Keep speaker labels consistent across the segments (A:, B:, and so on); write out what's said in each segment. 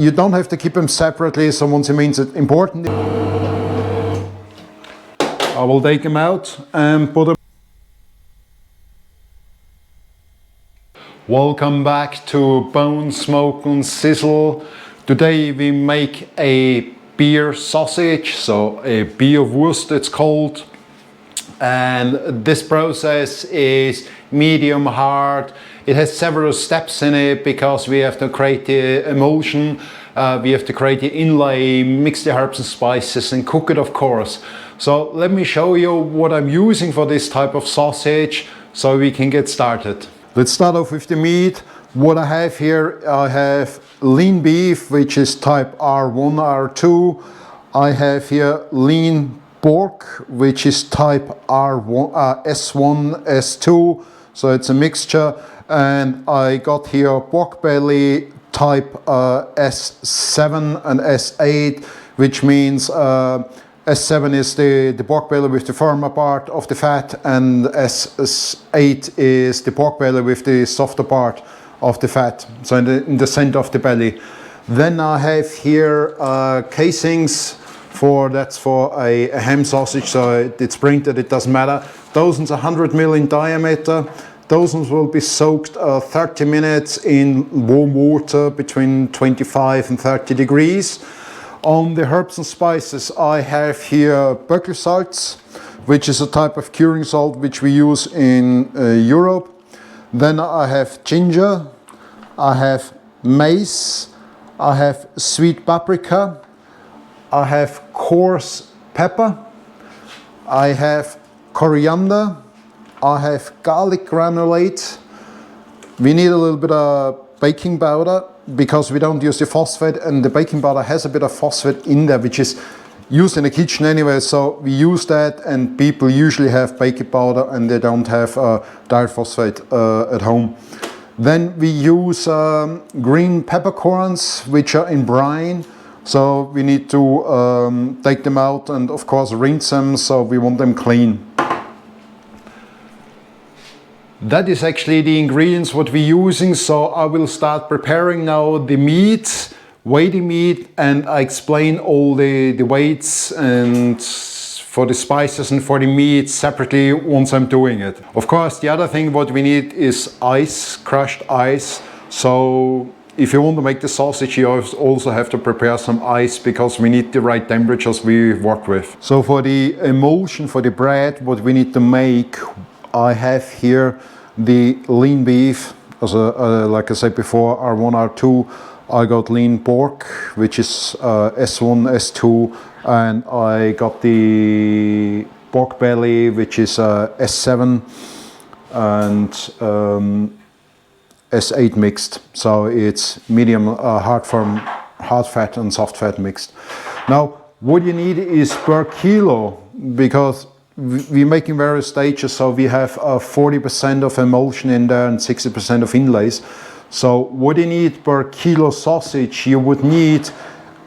A: You don't have to keep them separately, so once it means it's important, I will take them out and put them. Welcome back to Bone, Smoke and Sizzle. Today we make a beer sausage, so a Bierwurst it's called. And this process is medium hard. It has several steps in it because we have to create the emulsion, we have to create the inlay, mix the herbs and spices and cook it, of course. So let me show you what I'm using for this type of sausage so we can get started. Let's start off with the meat. What I have here, I have lean beef, which is type R1, R2. I have here lean pork, which is type R1, S1, S2. So it's a mixture. And I got here pork belly type S7 and S8, which means S7 is the pork belly with the firmer part of the fat, and S8 is the pork belly with the softer part of the fat, so in the center of the belly. Then I have here casings that's for a ham sausage, so it's printed, it doesn't matter. Those ones are 100 ml in diameter. Those ones will be soaked 30 minutes in warm water between 25 and 30 degrees. On the herbs and spices, I have here Böckl salts, which is a type of curing salt which we use in Europe. Then I have ginger, I have mace, I have sweet paprika, I have coarse pepper, I have coriander, I have garlic granulate. We need a little bit of baking powder because we don't use the phosphate, and the baking powder has a bit of phosphate in there, which is used in the kitchen anyway, so we use that, and people usually have baking powder and they don't have diet phosphate at home. Then we use green peppercorns, which are in brine, so we need to take them out and of course rinse them, so we want them clean. That is actually the ingredients what we're using, so I will start preparing now the meat, weigh the meat, and I explain all the weights and for the spices and for the meat separately once I'm doing it. Of course, the other thing what we need is ice, crushed ice. So if you want to make the sausage, you also have to prepare some ice because we need the right temperatures we work with. So for the emulsion, for the bread, what we need to make, I have here the lean beef, like I said before, R1, R2. I got lean pork, which is S1, S2, and I got the pork belly, which is S7 and S8 mixed. So it's medium hard fat and soft fat mixed. Now, what you need is per kilo, because we're making various stages, so we have 40% of emulsion in there and 60% of inlays. So what you need per kilo sausage, you would need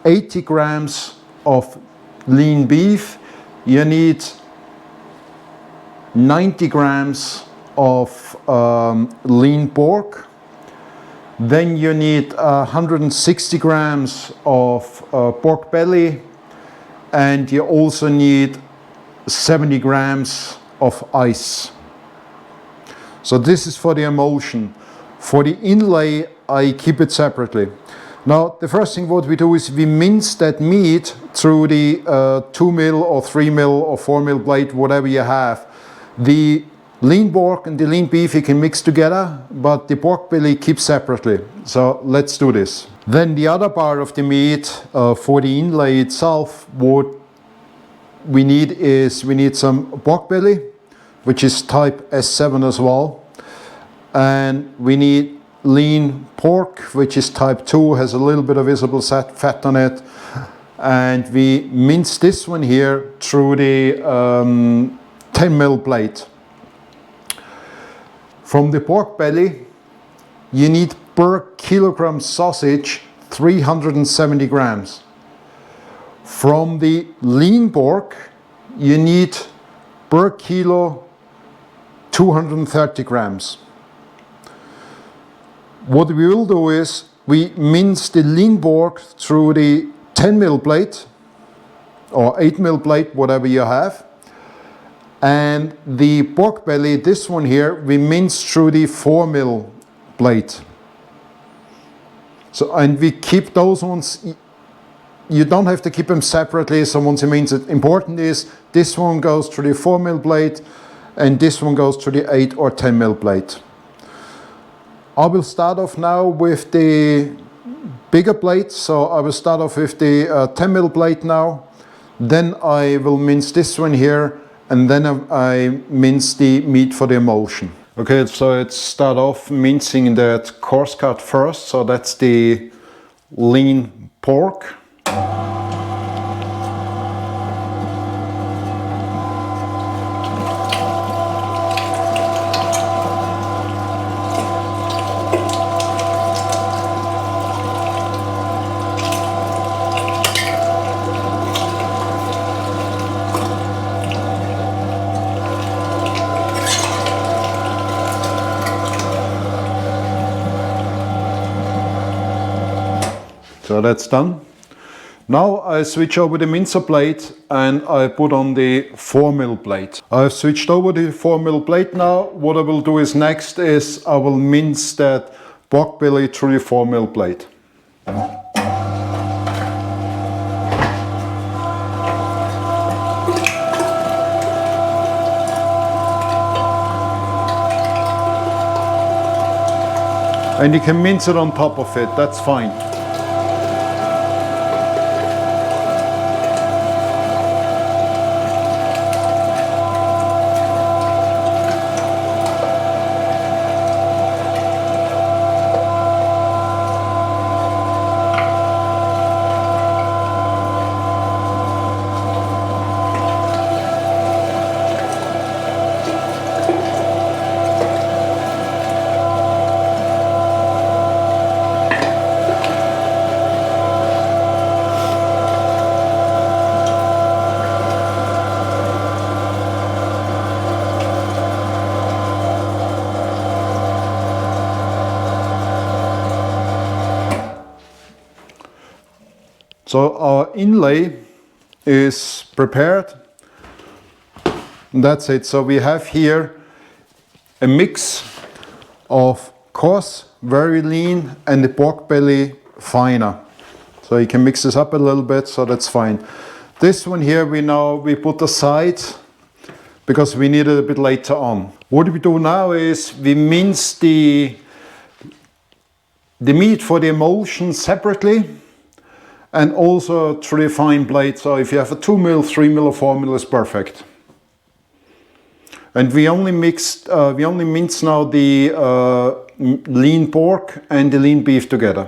A: 80 grams of lean beef, you need 90 grams of lean pork, then you need 160 grams of pork belly, and you also need 70 grams of ice. So this is for the emulsion. For the inlay, I keep it separately. Now, the first thing what we do is we mince that meat through the 2 mil or 3 mil or 4 mil blade, whatever you have. The lean pork and the lean beef you can mix together, but the pork belly keep separately. So let's do this. Then the other part of the meat, for the inlay itself, what we need some pork belly, which is type S7 as well, and we need lean pork, which is type 2, has a little bit of visible fat on it, and we mince this one here through the 10 mil blade. From the pork belly, you need per kilogram sausage 370 grams. From the lean pork, you need per kilo 230 grams. What we will do is we mince the lean pork through the 10mm blade or 8mm blade, whatever you have. And the pork belly, this one here, we mince through the 4mm blade. So, and we keep those ones, you don't have to keep them separately, so once you mince it, important is this one goes through the 4mm blade and this one goes through the 8 or 10mm blade. I will start off now with the bigger blade, so I will start off with the 10mm blade now. Then I will mince this one here, and then I mince the meat for the emulsion. Okay, so let's start off mincing that coarse cut first, so that's the lean pork. So that's done. Now I switch over the mincer blade and I put on the 4mm blade. I've switched over the 4mm blade now. What I will do is next is I will mince that pork belly through the 4mm blade. And you can mince it on top of it, that's fine. So our inlay is prepared. And that's it. So we have here a mix of coarse, very lean, and the pork belly finer. So you can mix this up a little bit, so that's fine. This one here we put aside because we need it a bit later on. What we do now is we mince the meat for the emulsion separately, and also through the fine blade. So if you have a 2mm, 3mm, or 4mm is perfect. And we only mince now the lean pork and the lean beef together.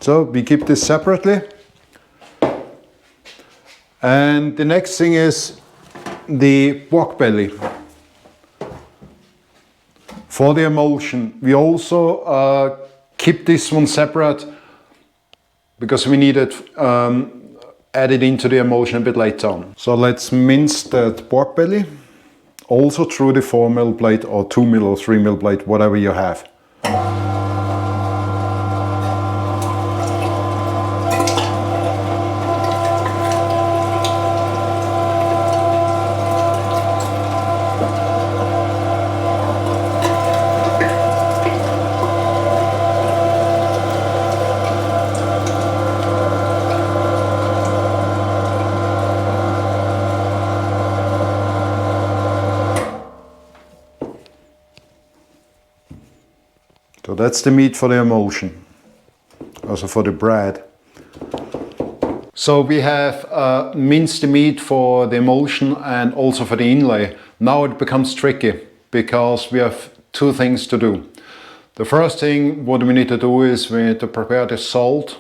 A: So we keep this separately. And the next thing is the pork belly. For the emulsion, we also keep this one separate because we need it added into the emulsion a bit later on. So let's mince that pork belly also through the 4mm blade or 2mm or 3mm blade, whatever you have. So that's the meat for the emulsion, also for the bread. So we have minced the meat for the emulsion and also for the inlay. Now it becomes tricky because we have two things to do. The first thing what we need to do is we need to prepare the salt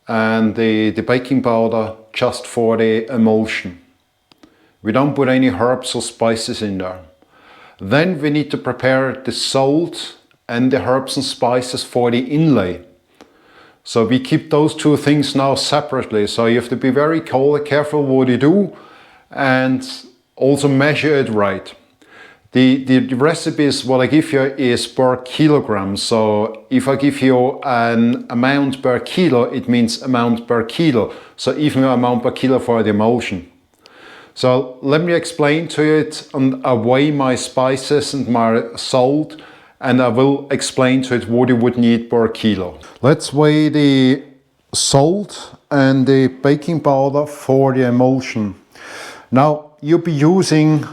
A: and the baking powder just for the emulsion. We don't put any herbs or spices in there. Then we need to prepare the salt and the herbs and spices for the inlay. So we keep those two things now separately. So you have to be very careful what you do and also measure it right. The recipes what I give you is per kilogram. So if I give you an amount per kilo, it means amount per kilo. So even amount per kilo for the emulsion. So let me explain to you it, and I weigh my spices and my salt, and I will explain to it what you would need per kilo. Let's weigh the salt and the baking powder for the emulsion. Now you'll be using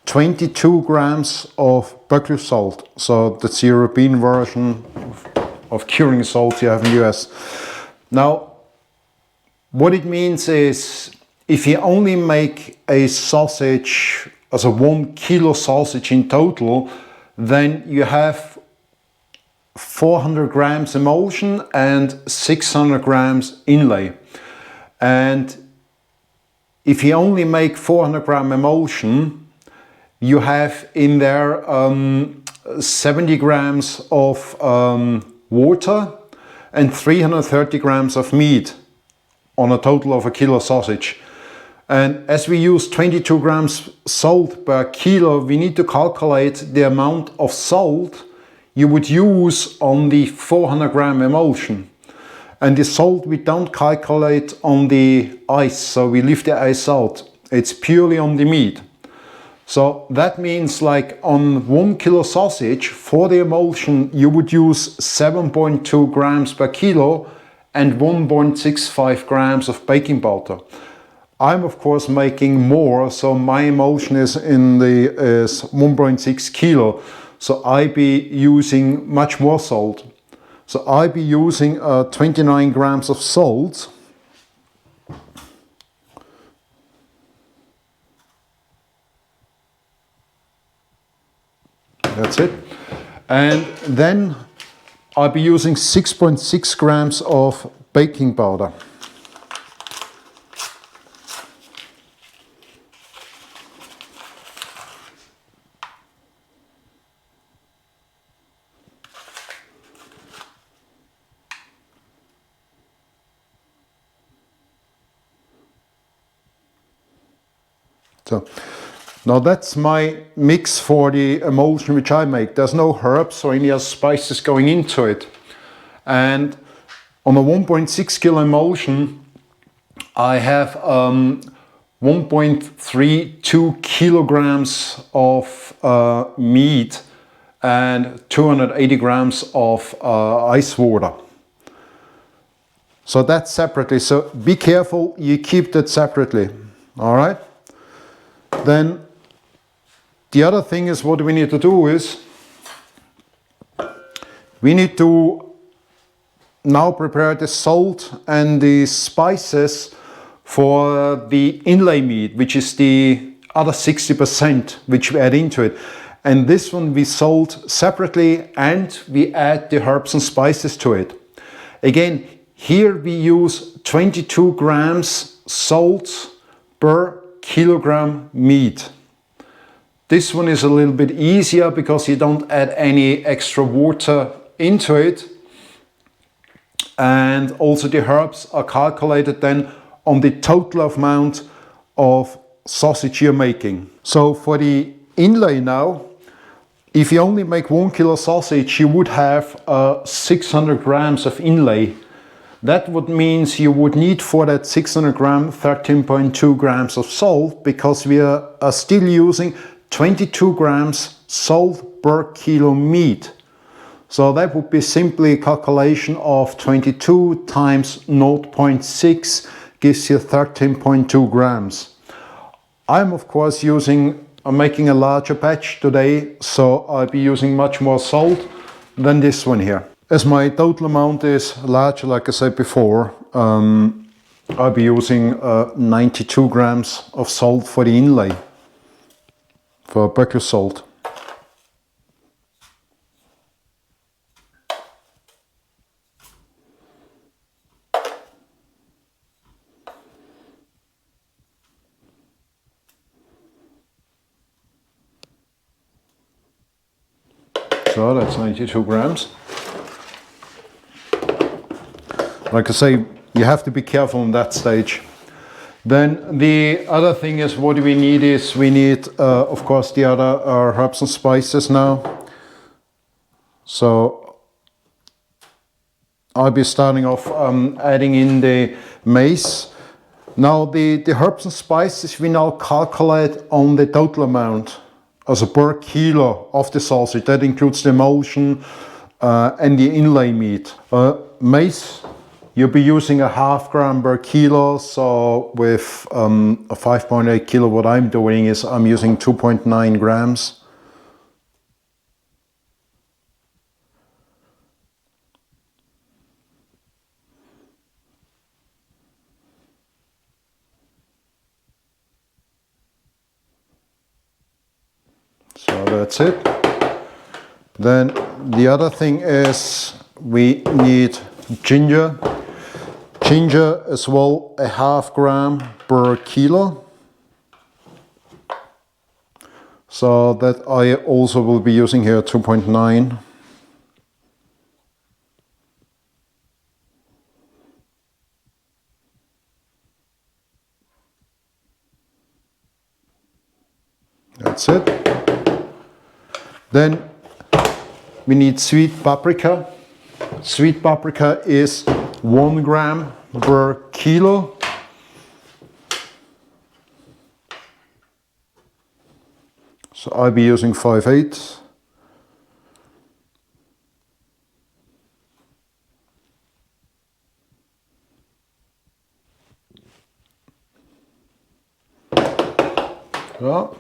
A: 22 grams of Buckler salt. So that's the European version of curing salt you have in the US. Now, what it means is if you only make a sausage as a 1 kilo sausage in total, then you have 400 grams emulsion and 600 grams inlay. And if you only make 400 gram emulsion, you have in there 70 grams of water and 330 grams of meat on a total of a kilo sausage. And as we use 22 grams salt per kilo, we need to calculate the amount of salt you would use on the 400 gram emulsion. And the salt we don't calculate on the ice, so we leave the ice out. It's purely on the meat. So that means like on 1 kilo sausage for the emulsion you would use 7.2 grams per kilo and 1.65 grams of baking powder. I'm of course making more, so my emulsion is 1.6 kilo. So I be using much more salt. So I be using 29 grams of salt. That's it. And then I'll be using 6.6 grams of baking powder. So now that's my mix for the emulsion which I make. There's no herbs or any other spices going into it. And on a 1.6 kilo emulsion, I have 1.32 kilograms of meat and 280 grams of ice water. So that's separately. So be careful, you keep that separately. All right? Then the other thing is what we need to do is we need to now prepare the salt and the spices for the inlay meat, which is the other 60% which we add into it. And this one we salt separately and we add the herbs and spices to it. Again, here we use 22 grams salt per kilogram meat. This one is a little bit easier because you don't add any extra water into it. And also the herbs are calculated then on the total amount of sausage you're making. So for the inlay now, if you only make 1 kilo sausage, you would have 600 grams of inlay. That would means you would need for that 600 gram 13.2 grams of salt, because we are still using 22 grams salt per kilo meat. So that would be simply a calculation of 22 times 0.6 gives you 13.2 grams. I'm of course making a larger batch today, so I'll be using much more salt than this one here. As my total amount is larger, like I said before, I'll be using 92 grams of salt for the inlay, for Buckler salt. So that's 92 grams. Like I say, you have to be careful in that stage. Then the other thing is, what we need is, we need of course the other herbs and spices now. So I'll be starting off adding in the mace. Now the herbs and spices we now calculate on the total amount as a per kilo of the sausage. That includes the emulsion and the inlay meat. Mace, you'll be using a half gram per kilo. So with a 5.8 kilo, what I'm doing is I'm using 2.9 grams. So that's it. Then the other thing is we need ginger. Ginger as well, a half gram per kilo. So that I also will be using here 2.9. That's it. Then we need sweet paprika. Sweet paprika is 1 gram per kilo. So I'll be using 5/8. So.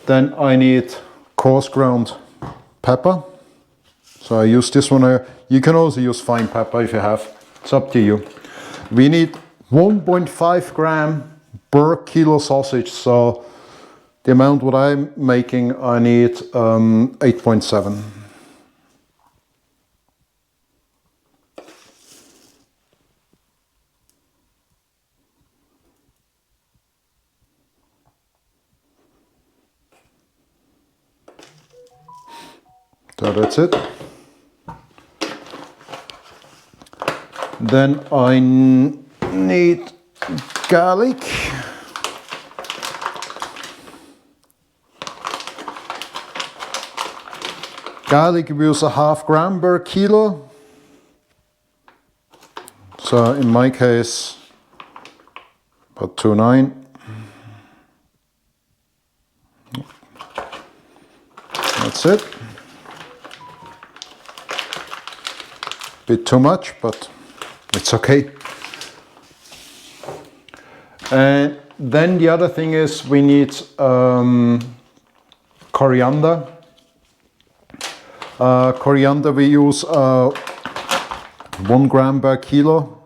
A: Then I need coarse ground pepper. So I use this one. You can also use fine pepper if you have. It's up to you. We need 1.5 gram per kilo sausage. So the amount what I'm making, I need 8.7. So that's it. Then I need garlic. Garlic we use a half gram per kilo. So in my case, about 2.9. That's it. Bit too much, but it's okay. And then the other thing is we need coriander. Coriander we use 1 gram per kilo.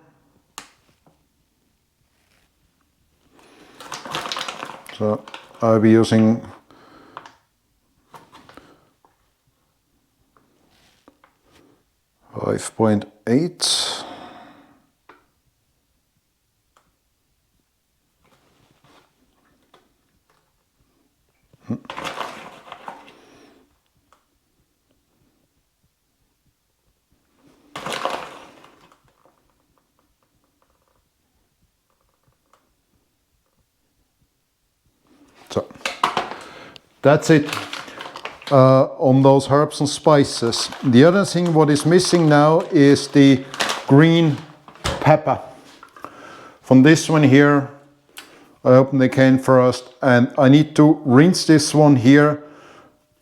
A: So I'll be using 5.8. So that's it on those herbs and spices. The other thing what is missing now is the green pepper. From this one here, I open the can first and I need to rinse this one here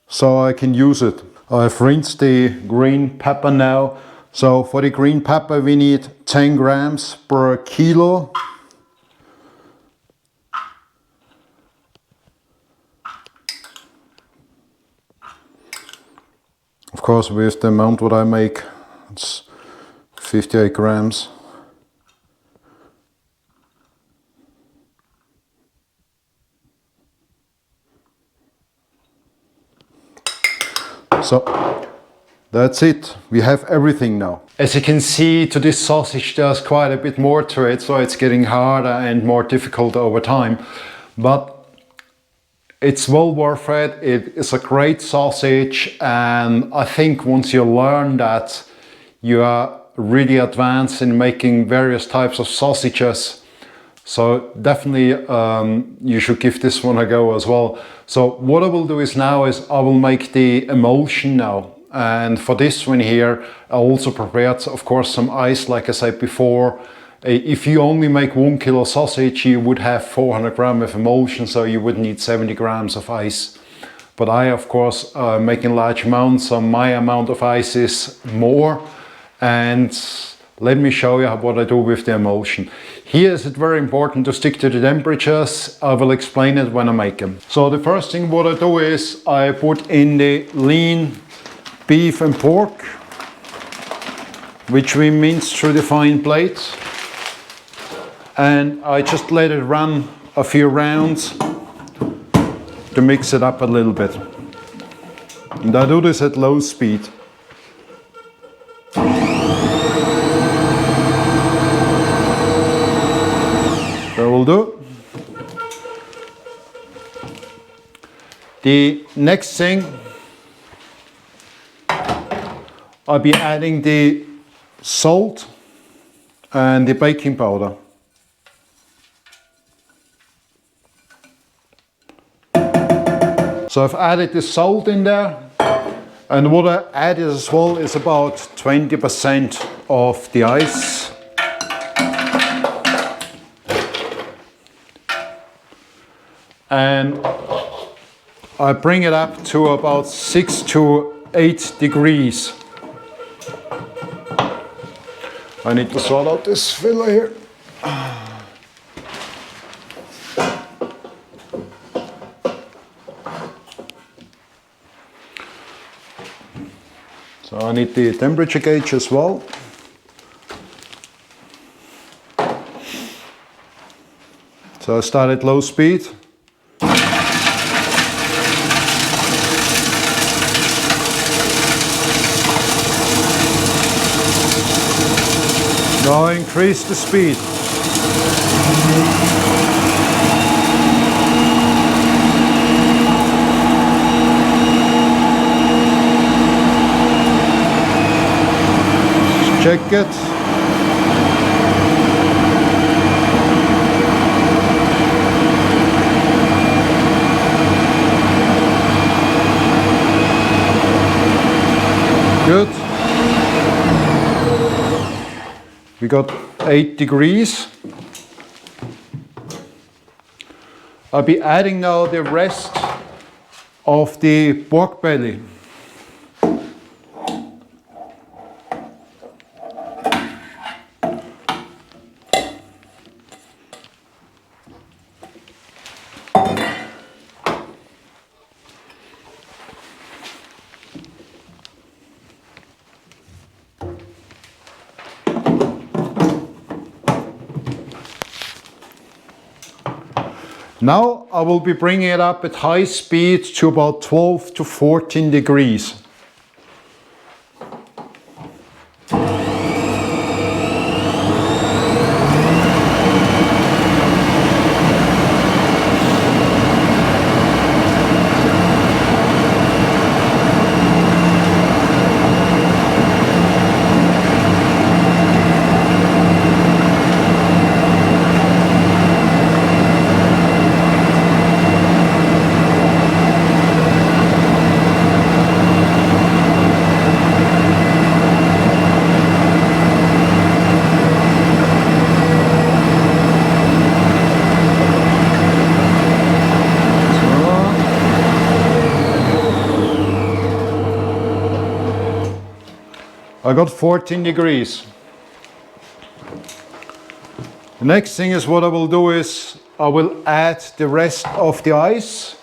A: so I can use it. I've rinsed the green pepper now. So for the green pepper we need 10 grams per kilo. Of course, with the amount what I make, it's 58 grams. So that's it. We have everything now. As you can see, to this sausage there's quite a bit more to it, so it's getting harder and more difficult over time. But It's well worth it. It is a great sausage, and I think once you learn that, you are really advanced in making various types of sausages. So definitely you should give this one a go as well. So what I will do is now is I will make the emulsion now. And for this one here, I also prepared, of course, some ice, like I said before. If you only make 1 kilo sausage, you would have 400 grams of emulsion, so you would need 70 grams of ice. But I, of course, making large amounts, so my amount of ice is more. And let me show you what I do with the emulsion. Here is it very important to stick to the temperatures. I will explain it when I make them. So the first thing what I do is I put in the lean beef and pork, which we mince through the fine plate. And I just let it run a few rounds to mix it up a little bit. And I do this at low speed. That will do. The next thing, I'll be adding the salt and the baking powder. So I've added the salt in there, and what I added as well is about 20% of the ice. And I bring it up to about 6 to 8 degrees. I need to sort out this filler here. So I need the temperature gauge as well. So I start at low speed. Now I increase the speed. Check it. Good. We got 8 degrees. I'll be adding now the rest of the pork belly. Now I will be bringing it up at high speed to about 12 to 14 degrees. I got 14 degrees. The next thing is what I will do is I will add the rest of the ice.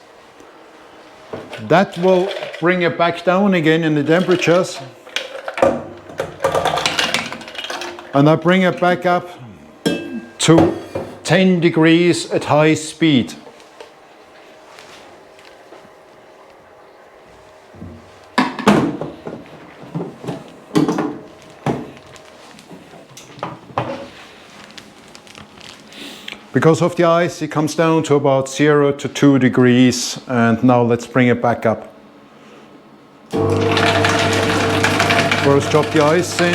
A: That will bring it back down again in the temperatures. And I bring it back up to 10 degrees at high speed. Because of the ice, it comes down to about 0 to 2 degrees, and now let's bring it back up. First drop the ice in.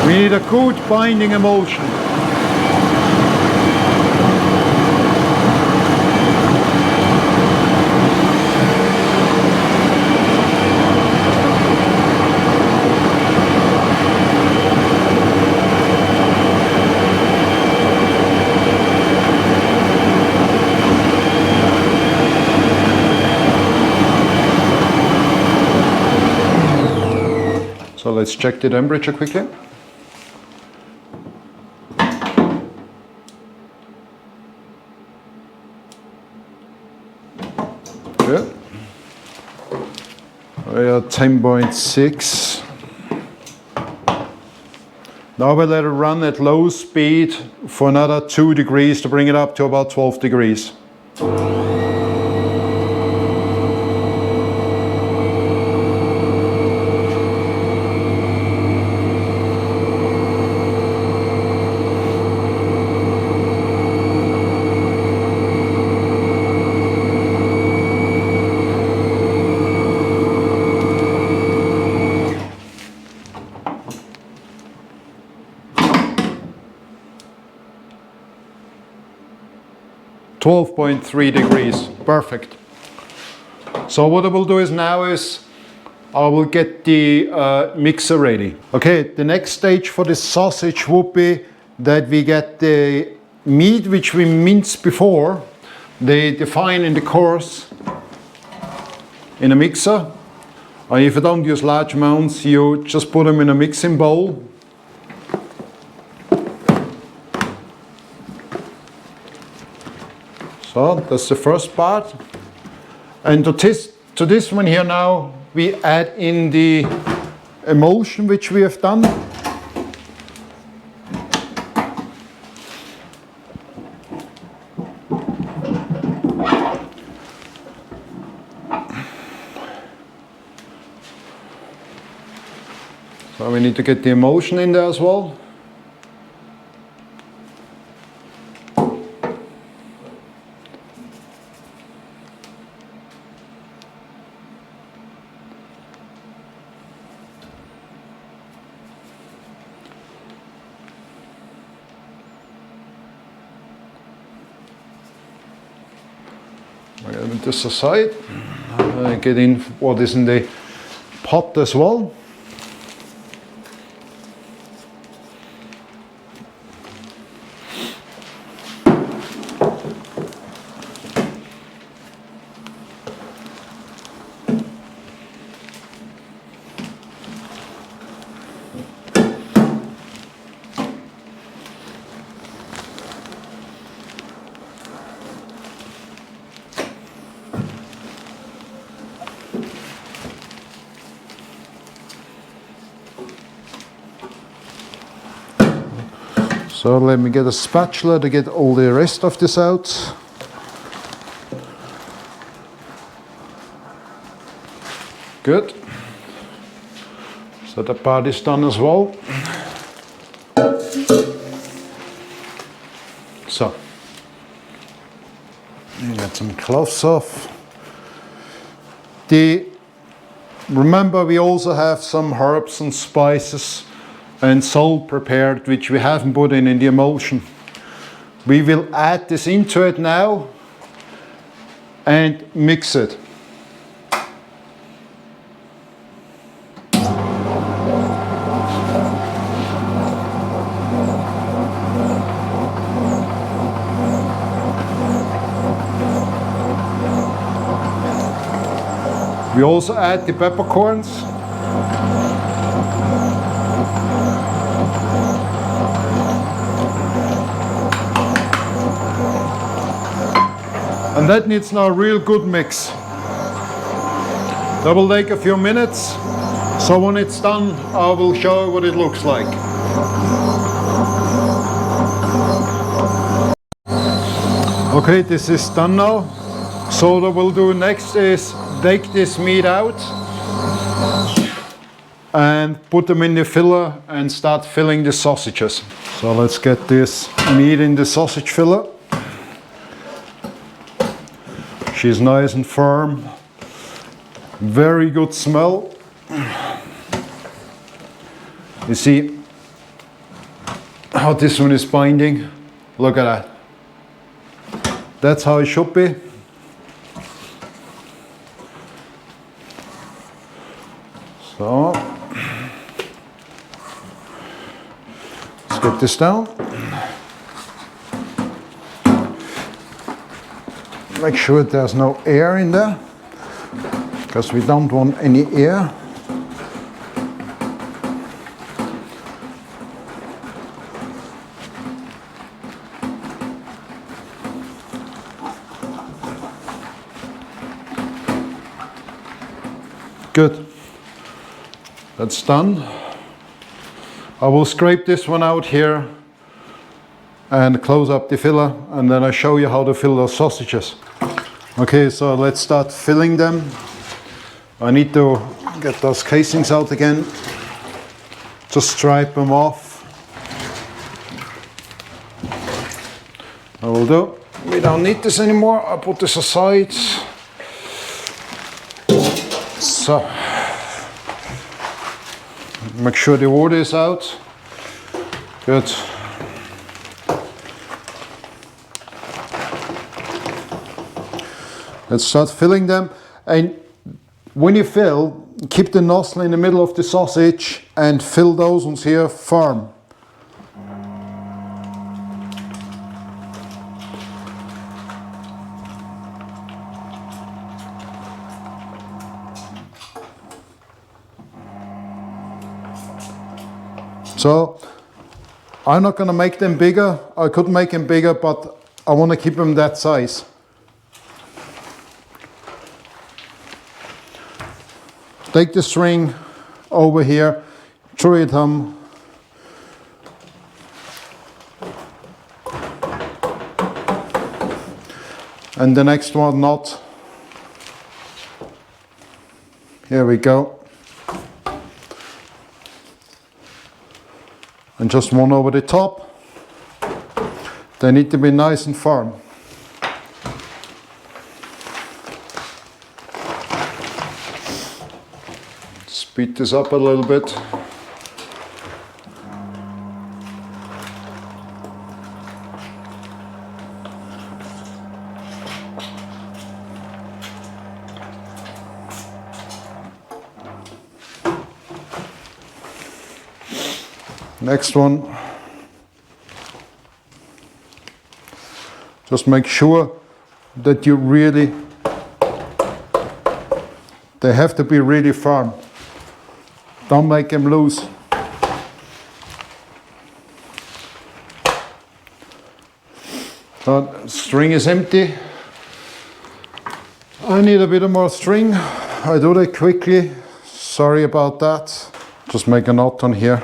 A: We need a good binding emulsion. So let's check the temperature quickly. Good. We are 10.6. Now we let it run at low speed for another 2 degrees to bring it up to about 12 degrees. .3 degrees, perfect. So what I will do is now is I will get the mixer ready. Okay, the next stage for this sausage would be that we get the meat which we minced before, they define in the course in a mixer. Or if you don't use large amounts, you just put them in a mixing bowl. So that's the first part. And to this one here now, we add in the emulsion which we have done. So we need to get the emulsion in there as well. I get this aside. I get in what is in the pot as well. So let me get a spatula to get all the rest of this out. Good. So that part is done as well. So, you get some cloves off. Remember, we also have some herbs and spices and salt prepared, which we haven't put in the emulsion. We will add this into it now and mix it. We also add the peppercorns. And that needs now a real good mix. That will take a few minutes. So when it's done, I will show you what it looks like. Okay, this is done now. So what we'll do next is take this meat out and put them in the filler and start filling the sausages. So let's get this meat in the sausage filler. She's nice and firm. Very good smell. You see how this one is binding? Look at that. That's how it should be. So, let's get this down. Make sure there's no air in there, because we don't want any air. Good. That's done. I will scrape this one out here and close up the filler, and then I'll show you how to fill those sausages. Okay, so let's start filling them. I need to get those casings out again. Just stripe them off. I will do. We don't need this anymore. I'll put this aside. So, make sure the water is out. Good. Let's start filling them. And when you fill, keep the nozzle in the middle of the sausage and fill those ones here firm. So I'm not going to make them bigger. I could make them bigger, but I want to keep them that size. Take the string over here, through it on. And the next one knot. Here we go. And just one over the top. They need to be nice and firm. Speed this up a little bit. Next one. Just make sure that you really, they have to be really firm. Don't make them loose. The string is empty. I need a bit more string. I do that quickly. Sorry about that. Just make a knot on here.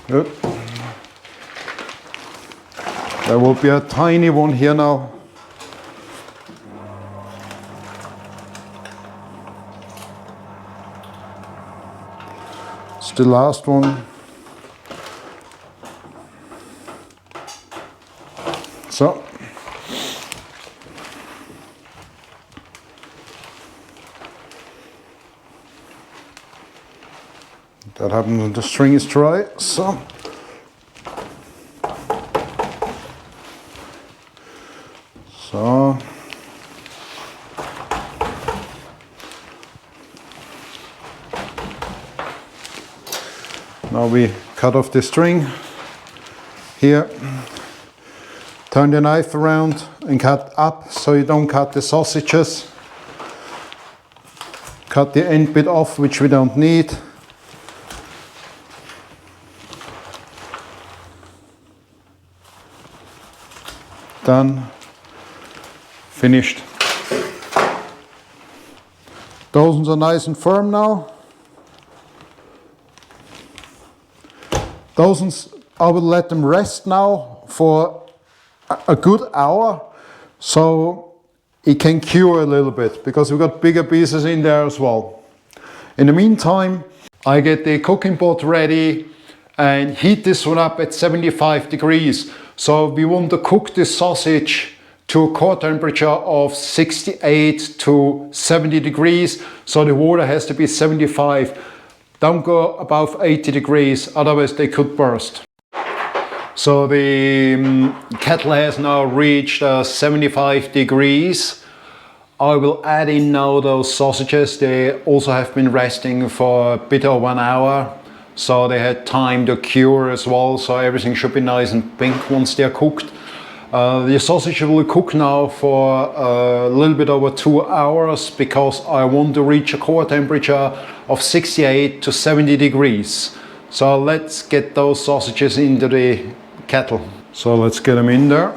A: Good. There will be a tiny one here now. It's the last one. So. That happens when the string is dry, so. So. Now we cut off the string here. Turn the knife around and cut up so you don't cut the sausages. Cut the end bit off, which we don't need. Done. Finished. Those ones are nice and firm now. Those ones, I will let them rest now for a good hour, so it can cure a little bit, because we've got bigger pieces in there as well. In the meantime, I get the cooking pot ready and heat this one up at 75 degrees. So we want to cook this sausage to a core temperature of 68 to 70 degrees. So the water has to be 75. Don't go above 80 degrees, otherwise they could burst. So the kettle has now reached 75 degrees. I will add in now those sausages. They also have been resting for a bit over an hour, so they had time to cure as well, so everything should be nice and pink once they're cooked. The sausage will cook now for a little bit over 2 hours, because I want to reach a core temperature of 68 to 70 degrees. So let's get those sausages into the kettle. So let's get them in there.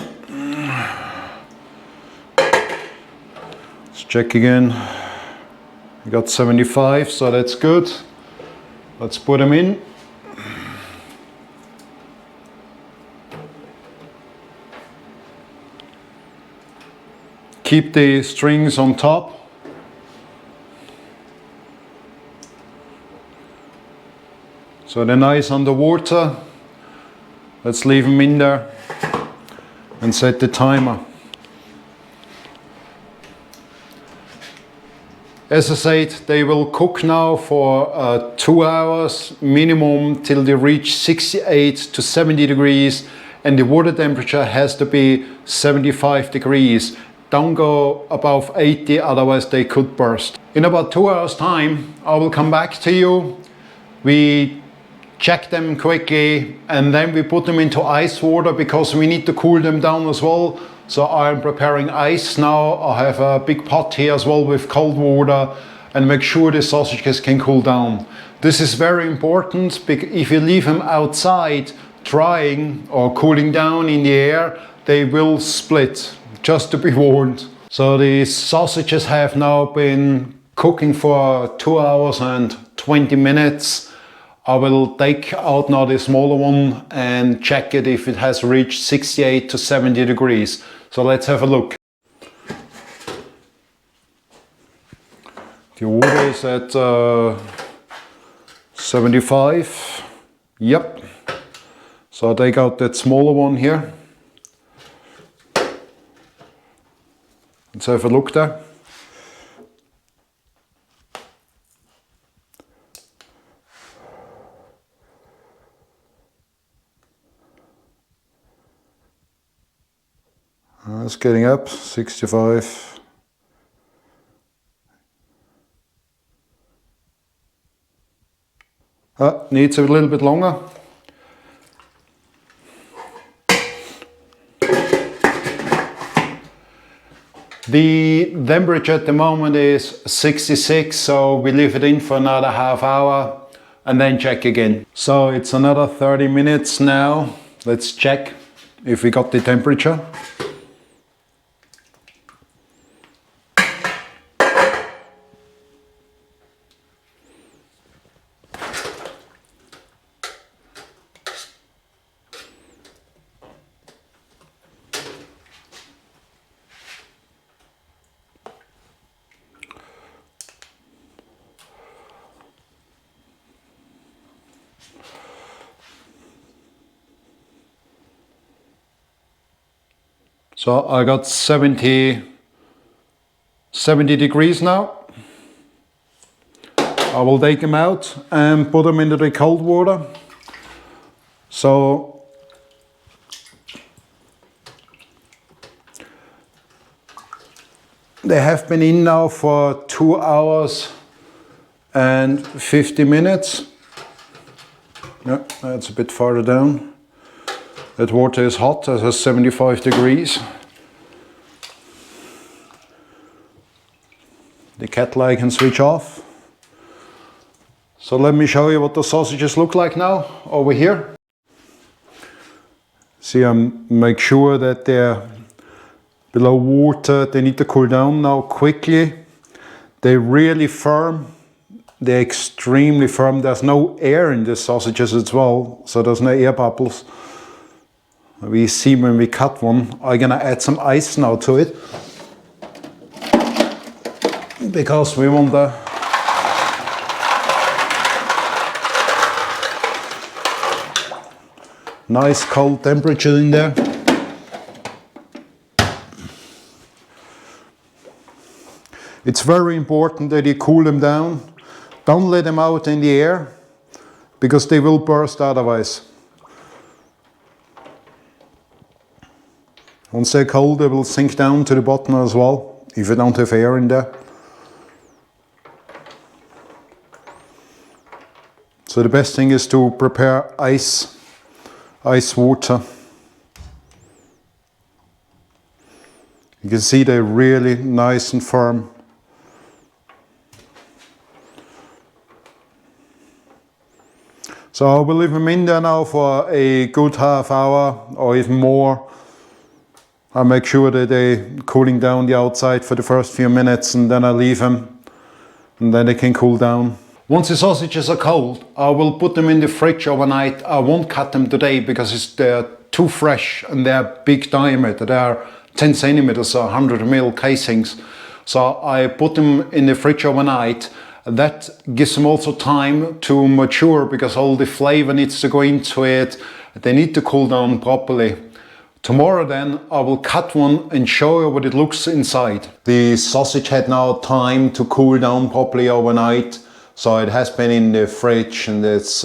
A: Let's check again. We got 75, so that's good. Let's put them in. Keep the strings on top. So they're nice underwater. Let's leave them in there and set the timer. As I said, they will cook now for 2 hours minimum till they reach 68 to 70 degrees, and the water temperature has to be 75 degrees. Don't go above 80, otherwise they could burst. In about 2 hours time, I will come back to you. We check them quickly and then we put them into ice water, because we need to cool them down as well. So I'm preparing ice now. I have a big pot here as well with cold water, and make sure the sausages can cool down. This is very important, because if you leave them outside drying or cooling down in the air, they will split, just to be warned. So the sausages have now been cooking for 2 hours and 20 minutes. I will take out now the smaller one and check it if it has reached 68 to 70 degrees. So let's have a look. The water is at 75. Yep. So I'll take out that smaller one here. Let's have a look there. It's getting up, 65. Needs a little bit longer. The temperature at the moment is 66, so we leave it in for another half hour and then check again. So it's another 30 minutes now. Let's check if we got the temperature. So I got 70 degrees now. I will take them out and put them into the cold water. So they have been in now for 2 hours and 50 minutes. Yeah, that's a bit farther down. That water is hot, it has 75 degrees. The kettle I can switch off. So let me show you what the sausages look like now over here. See, make sure that they're below water. They need to cool down now quickly. They're really firm. they're extremely firm. There's no air in the sausages as well, so there's no air bubbles. We see when we cut one. I'm gonna add some ice now to it, because we want the nice cold temperature in there. It's very important that you cool them down. Don't let them out in the air, because they will burst otherwise. Once they're cold, they will sink down to the bottom as well, if you don't have air in there. So the best thing is to prepare ice water. You can see they're really nice and firm. So I will leave them in there now for a good half hour or even more. I make sure that they're cooling down the outside for the first few minutes, and then I leave them, and then they can cool down. Once the sausages are cold, I will put them in the fridge overnight. I won't cut them today because they're too fresh and they're big diameter. They're 10 centimeters or 100 ml casings. So I put them in the fridge overnight. That gives them also time to mature, because all the flavor needs to go into it. They need to cool down properly. Tomorrow then I will cut one and show you what it looks inside. The sausage had now time to cool down properly overnight. So it has been in the fridge, and it's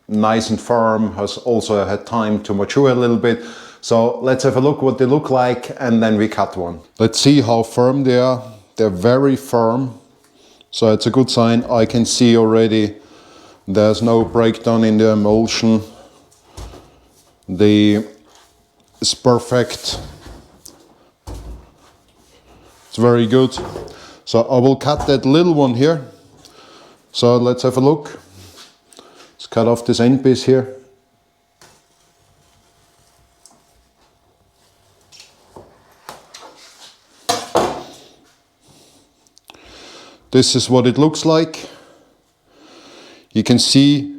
A: nice and firm, has also had time to mature a little bit. So let's have a look what they look like, and then we cut one. Let's see how firm they are. They're very firm. So it's a good sign. I can see already there's no breakdown in the emulsion. It's perfect. It's very good. So I will cut that little one here. So let's have a look. Let's cut off this end piece here. This is what it looks like. You can see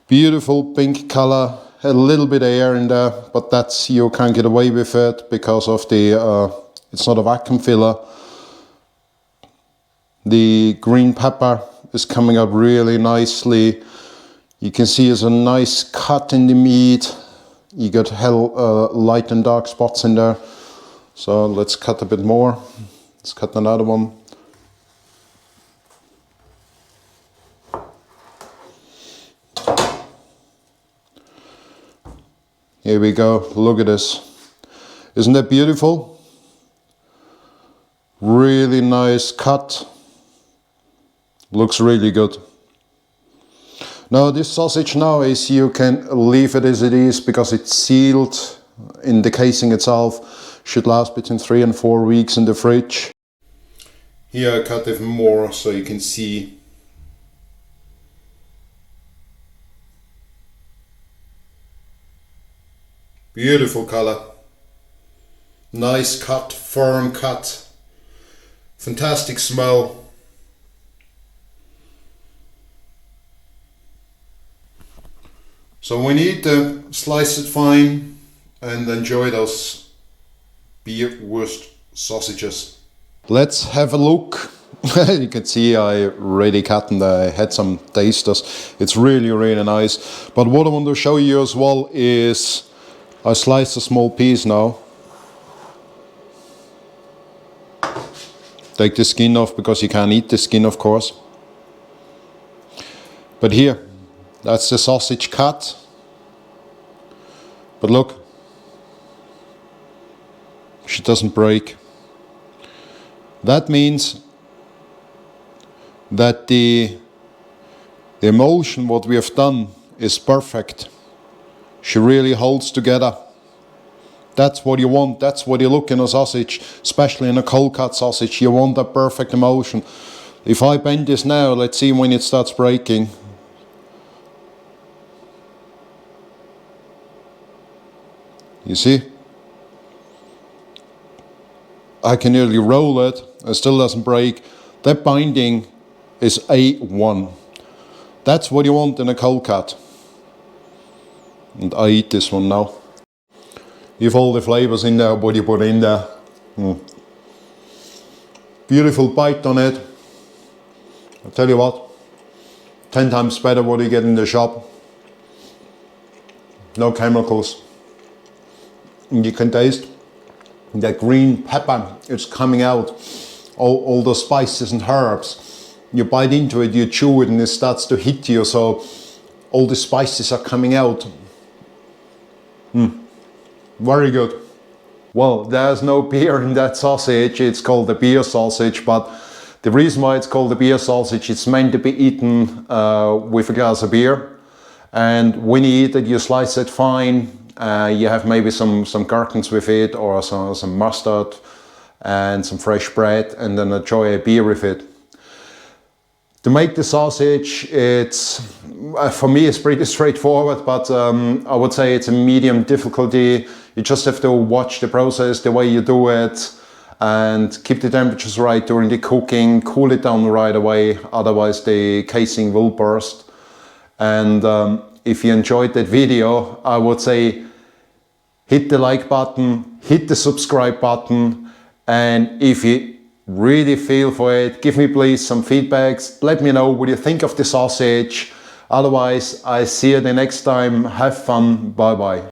A: beautiful pink color, a little bit of air in there, but that's, you can't get away with it because of the, it's not a vacuum filler. The green pepper is coming up really nicely. You can see there's a nice cut in the meat. You got light and dark spots in there. So let's cut a bit more. Let's cut another one. Here we go, look at this. Isn't that beautiful? Really nice cut. Looks really good. Now this sausage now is, you can leave it as it is because it's sealed in the casing itself. Should last between 3 and 4 weeks in the fridge. Here I cut even more so you can see. Beautiful color, nice cut, firm cut, fantastic smell. So we need to slice it fine and enjoy those Bierwurst sausages. Let's have a look. You can see I already cut and I had some tasters. It's really, really nice. But what I want to show you as well is I sliced a small piece now. Take the skin off because you can't eat the skin, of course. But here, that's the sausage cut. But look, she doesn't break. That means that the emulsion, what we have done, is perfect. She really holds together. That's what you want, that's what you look in a sausage, especially in a cold cut sausage. You want that perfect emulsion. If I bend this now, let's see when it starts breaking. You see? I can nearly roll it, it still doesn't break. That binding is A1. That's what you want in a cold cut. And I eat this one now. You have all the flavors in there, what you put in there. Beautiful bite on it. I'll tell you what, 10 times better what you get in the shop. No chemicals. And you can taste that green pepper, it's coming out. All the spices and herbs. You bite into it, you chew it, and it starts to hit you, so all the spices are coming out. Very good. Well, there's no beer in that sausage, it's called the beer sausage, but the reason why it's called the beer sausage, it's meant to be eaten with a glass of beer. And when you eat it, you slice it fine, you have maybe some gherkins with it, or some mustard and some fresh bread, and then enjoy a beer with it. To make the sausage, it's for me it's pretty straightforward, but I would say it's a medium difficulty. You just have to watch the process, the way you do it, and keep the temperatures right during the cooking, cool it down right away, otherwise the casing will burst. And if you enjoyed that video, I would say hit the like button, hit the subscribe button, and if you really feel for it, give me please some feedbacks, let me know what you think of the sausage. Otherwise, I see you the next time, have fun, bye bye.